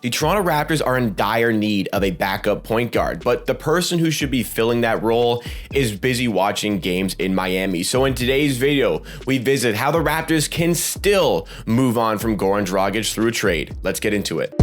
The Toronto Raptors are in dire need of a backup point guard, but the person who should be filling that role is busy watching games in Miami. So in today's video, we visit how the Raptors can still move on from Goran Dragic through a trade. Let's get into it.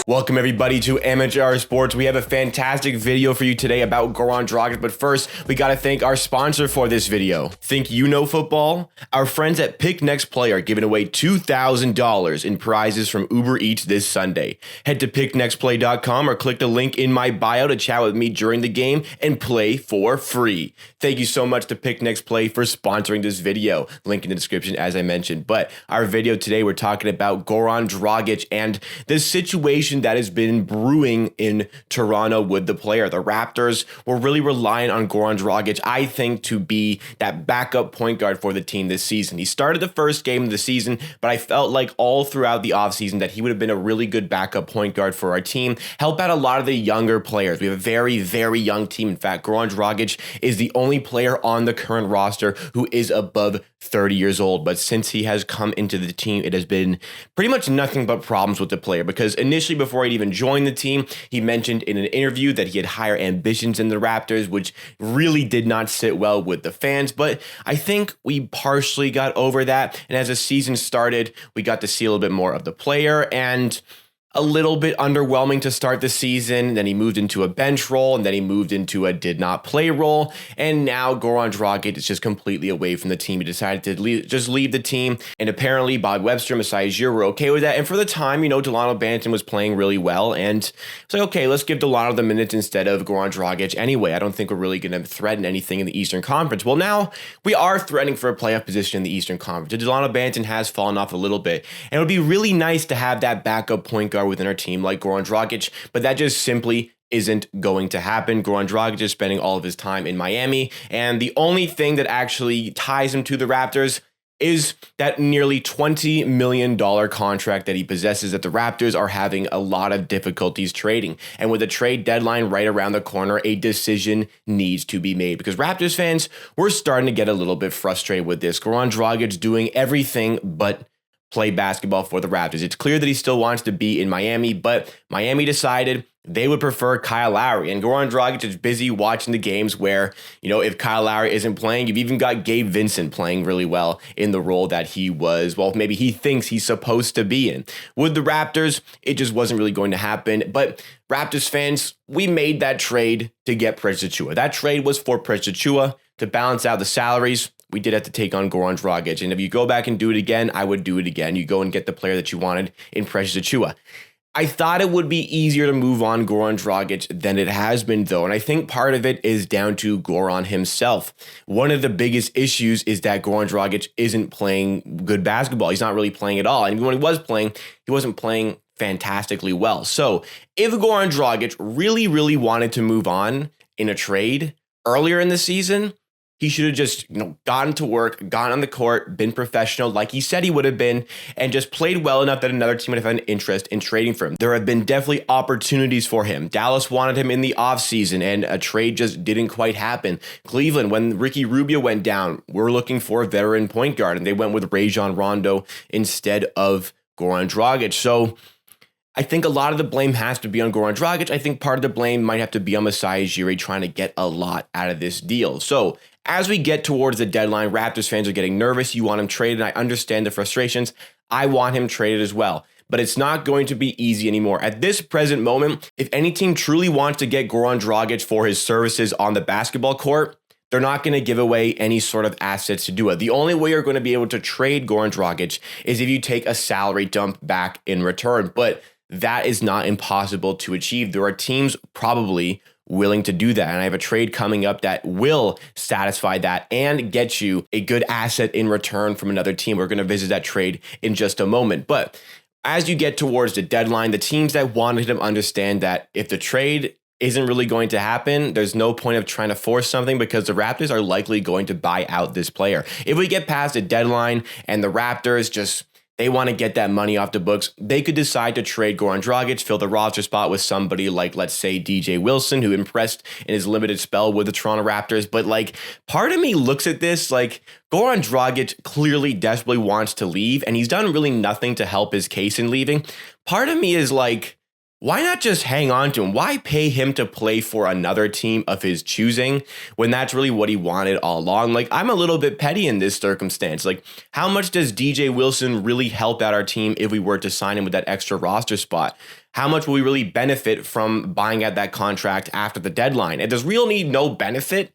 Welcome everybody to Amateur Hour Sports. We have a fantastic video for you today about Goran Dragic, but first we gotta thank our sponsor for this video. Think you know football? Our friends at Pick Next Play are giving away $2,000 in prizes from Uber Eats this Sunday. Head to picknextplay.com or click the link in my bio to chat with me during the game and play for free. Thank you so much to Pick Next Play for sponsoring this video. Link in the description as I mentioned. But our video today, we're talking about Goran Dragic and the situation that has been brewing in Toronto with the player. The Raptors were really relying on Goran Dragic, I think, to be that backup point guard for the team this season. He started the first game of the season, but I felt like all throughout the offseason that he would have been a really good backup point guard for our team, help out a lot of the younger players. We have a very, very young team. In fact, Goran Dragic is the only player on the current roster who is above 30 years old, but since he has come into the team, it has been pretty much nothing but problems with the player, because initially before he'd even joined the team, he mentioned in an interview that he had higher ambitions in the Raptors, which really did not sit well with the fans, but I think we partially got over that, and as the season started, we got to see a little bit more of the player, and a little bit underwhelming to start the season. Then he moved into a bench role, and then he moved into a did not play role. And now Goran Dragic is just completely away from the team. He decided to leave the team. And apparently Bob Webster and Masai Ujiri were okay with that. And for the time, Delano Banton was playing really well. And it's like, okay, let's give Delano the minutes instead of Goran Dragic anyway. I don't think we're really going to threaten anything in the Eastern Conference. Well, now we are threatening for a playoff position in the Eastern Conference. Delano Banton has fallen off a little bit. And it would be really nice to have that backup point guard within our team like Goran Dragic, but that just simply isn't going to happen. Goran Dragic is spending all of his time in Miami, and the only thing that actually ties him to the Raptors is that nearly $20 million contract that he possesses that the Raptors are having a lot of difficulties trading. And with the trade deadline right around the corner, a decision needs to be made, because Raptors fans, we're starting to get a little bit frustrated with this. Goran Dragic doing everything but play basketball for the Raptors. It's clear that he still wants to be in Miami, but Miami decided they would prefer Kyle Lowry, and Goran Dragic is busy watching the games where, if Kyle Lowry isn't playing, you've even got Gabe Vincent playing really well in the role that he was, maybe he thinks he's supposed to be in. With the Raptors, it just wasn't really going to happen, but Raptors fans, we made that trade to get Precious Achiuwa. That trade was for Precious Achiuwa to balance out the salaries. We did have to take on Goran Dragic, and if you go back and do it again, I would do it again. You go and get the player that you wanted in Precious Achiuwa. I thought it would be easier to move on Goran Dragic than it has been, though, and I think part of it is down to Goran himself. One of the biggest issues is that Goran Dragic isn't playing good basketball. He's not really playing at all, and when he was playing, he wasn't playing fantastically well. So if Goran Dragic really, really wanted to move on in a trade earlier in the season, he should have just, gotten to work, gone on the court, been professional like he said he would have been, and just played well enough that another team would have had an interest in trading for him. There have been definitely opportunities for him. Dallas wanted him in the offseason, and a trade just didn't quite happen. Cleveland, when Ricky Rubio went down, we're looking for a veteran point guard, and they went with Rajon Rondo instead of Goran Dragic. So I think a lot of the blame has to be on Goran Dragic. I think part of the blame might have to be on Masai Ujiri trying to get a lot out of this deal. So as we get towards the deadline, Raptors fans are getting nervous. You want him traded, and I understand the frustrations. I want him traded as well. But it's not going to be easy anymore. At this present moment, if any team truly wants to get Goran Dragic for his services on the basketball court, they're not going to give away any sort of assets to do it. The only way you're going to be able to trade Goran Dragic is if you take a salary dump back in return. But that is not impossible to achieve. There are teams probably willing to do that. And I have a trade coming up that will satisfy that and get you a good asset in return from another team. We're going to visit that trade in just a moment. But as you get towards the deadline, the teams that wanted him understand that if the trade isn't really going to happen, there's no point of trying to force something, because the Raptors are likely going to buy out this player. If we get past the deadline and the Raptors just They want to get that money off the books. They could decide to trade Goran Dragic, fill the roster spot with somebody like, let's say, DJ Wilson, who impressed in his limited spell with the Toronto Raptors. But like, part of me looks at this like Goran Dragic clearly desperately wants to leave, and he's done really nothing to help his case in leaving. Part of me is like, why not just hang on to him? Why pay him to play for another team of his choosing when that's really what he wanted all along? Like, I'm a little bit petty in this circumstance. Like, how much does DJ Wilson really help out our team if we were to sign him with that extra roster spot? How much will we really benefit from buying out that contract after the deadline? And does real need no benefit?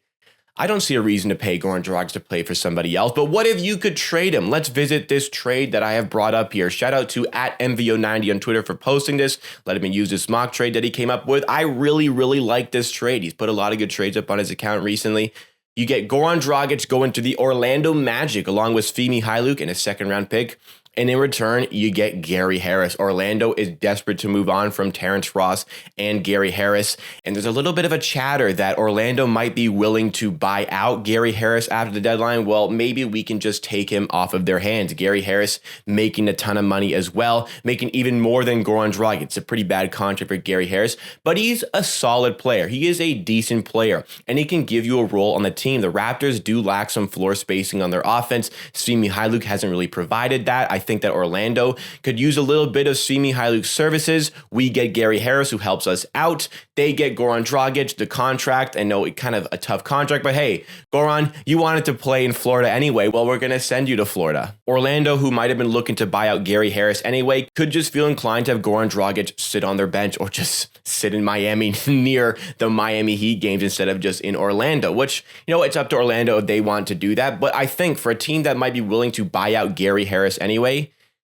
I don't see a reason to pay Goran Dragic to play for somebody else, but what if you could trade him? Let's visit this trade that I have brought up here. Shout out to @MVO90 on Twitter for posting this. Let him use this mock trade that he came up with. I really like this trade. He's put a lot of good trades up on his account recently. You get Goran Dragic going to the Orlando Magic along with Svi Mykhailiuk and a second-round pick. And in return, you get Gary Harris. Orlando is desperate to move on from Terrence Ross and Gary Harris. And there's a little bit of a chatter that Orlando might be willing to buy out Gary Harris after the deadline. Well, maybe we can just take him off of their hands. Gary Harris making a ton of money as well, making even more than Goran Dragic. It's a pretty bad contract for Gary Harris, but he's a solid player. He is a decent player, and he can give you a role on the team. The Raptors do lack some floor spacing on their offense. Svi Mykhailiuk hasn't really provided that. I think that Orlando could use a little bit of Svi Mykhailiuk's services. We get Gary Harris, who helps us out. They get Goran Dragic, the contract. I know it kind of a tough contract, but hey, Goran, you wanted to play in Florida anyway. Well, we're going to send you to Florida. Orlando, who might have been looking to buy out Gary Harris anyway, could just feel inclined to have Goran Dragic sit on their bench or just sit in Miami near the Miami Heat games instead of just in Orlando, which, you know, it's up to Orlando if they want to do that. But I think for a team that might be willing to buy out Gary Harris anyway,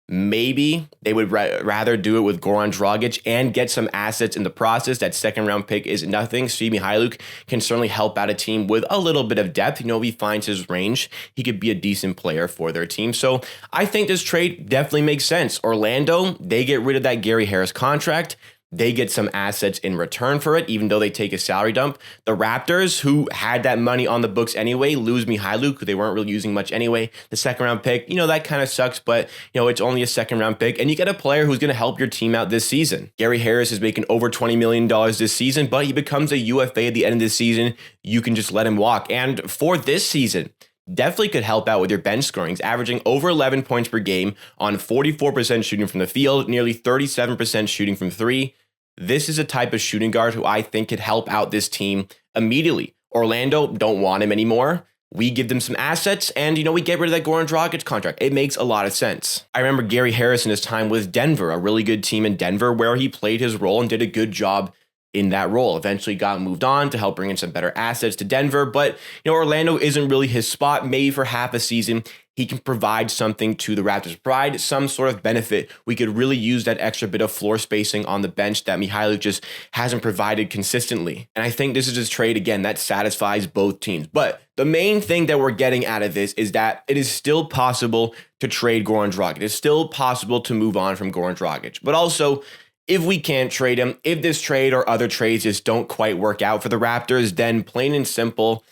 maybe they would rather do it with Goran Dragic and get some assets in the process. That second round pick is nothing. Svi Mykhailiuk can certainly help out a team with a little bit of depth. You know, if he finds his range, he could be a decent player for their team. So I think this trade definitely makes sense. Orlando, they get rid of that Gary Harris contract. They get some assets in return for it, even though they take a salary dump. The Raptors, who had that money on the books anyway, lose Mykhailiuk, who they weren't really using much anyway. The second round pick, you know, that kind of sucks, but, you know, it's only a second round pick. And you get a player who's going to help your team out this season. Gary Harris is making over $20 million this season, but he becomes a UFA at the end of the season. You can just let him walk. And for this season, definitely could help out with your bench scorings, averaging over 11 points per game on 44% shooting from the field, nearly 37% shooting from three. This is a type of shooting guard who I think could help out this team immediately. Orlando don't want him anymore. We give them some assets and, you know, we get rid of that Goran Dragic contract. It makes a lot of sense. I remember Gary Harris in his time with Denver, a really good team in Denver where he played his role and did a good job in that role. Eventually got moved on to help bring in some better assets to Denver, but, you know, Orlando isn't really his spot. Maybe for half a season, he can provide something to the Raptors, provide some sort of benefit. We could really use that extra bit of floor spacing on the bench that Mykhailiuk just hasn't provided consistently. And I think this is a trade, again, that satisfies both teams. But the main thing that we're getting out of this is that it is still possible to trade Goran Dragic. It's still possible to move on from Goran Dragic. But also, if we can't trade him, if this trade or other trades just don't quite work out for the Raptors, then plain and simple,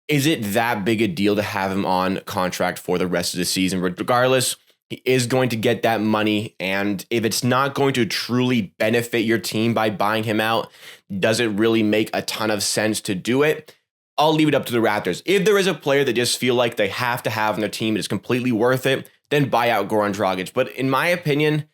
is it that big a deal to have him on contract for the rest of the season? Regardless, he is going to get that money. And if it's not going to truly benefit your team by buying him out, does it really make a ton of sense to do it? I'll leave it up to the Raptors. If there is a player that just feel like they have to have on their team, it's completely worth it, then buy out Goran Dragic. But in my opinion,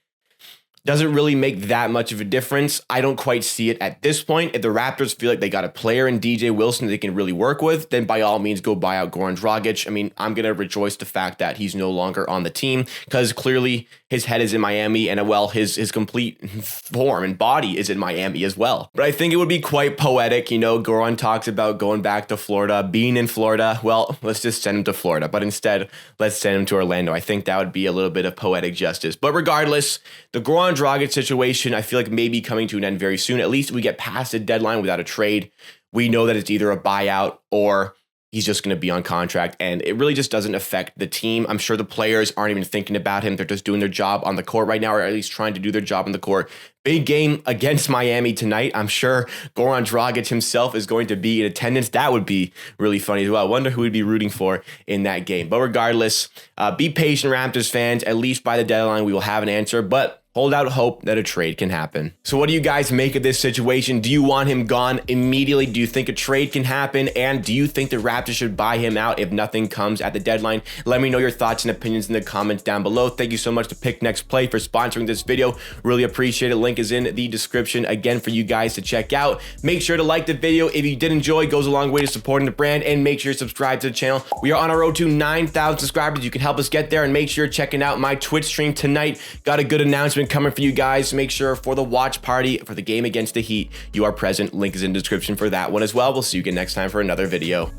doesn't really make that much of a difference. I don't quite see it at this point. If the Raptors feel like they got a player in DJ Wilson they can really work with, then by all means go buy out Goran Dragic. I mean, I'm going to rejoice the fact that he's no longer on the team because clearly his head is in Miami and, well, his complete form and body is in Miami as well. But I think it would be quite poetic. You know, Goran talks about going back to Florida, being in Florida. Well, let's just send him to Florida. But instead, let's send him to Orlando. I think that would be a little bit of poetic justice. But regardless, the Goran Dragic situation, I feel like maybe coming to an end very soon. At least we get past the deadline without a trade. We know that it's either a buyout or he's just going to be on contract, and it really just doesn't affect the team. I'm sure the players aren't even thinking about him. They're just doing their job on the court right now, or at least trying to do their job on the court Big game against Miami tonight. I'm sure Goran Dragic himself is going to be in attendance. That would be really funny as well. I wonder who we'd be rooting for in that game. But regardless, be patient, Raptors fans. At least by the deadline, we will have an answer. But hold out hope that a trade can happen. So what do you guys make of this situation? Do you want him gone immediately? Do you think a trade can happen? And do you think the Raptors should buy him out if nothing comes at the deadline? Let me know your thoughts and opinions in the comments down below. Thank you so much to Pick Next Play for sponsoring this video. Really appreciate it. Link is in the description again for you guys to check out. Make sure to like the video if you did enjoy. It goes a long way to supporting the brand, and make sure you subscribe to the channel. We are on our road to 9,000 subscribers. You can help us get there, and make sure you're checking out my Twitch stream tonight. Got a good announcement coming for you guys. Make sure for the watch party for the game against the Heat, you are present. Link is in the description for that one as well. We'll see you again next time for another video.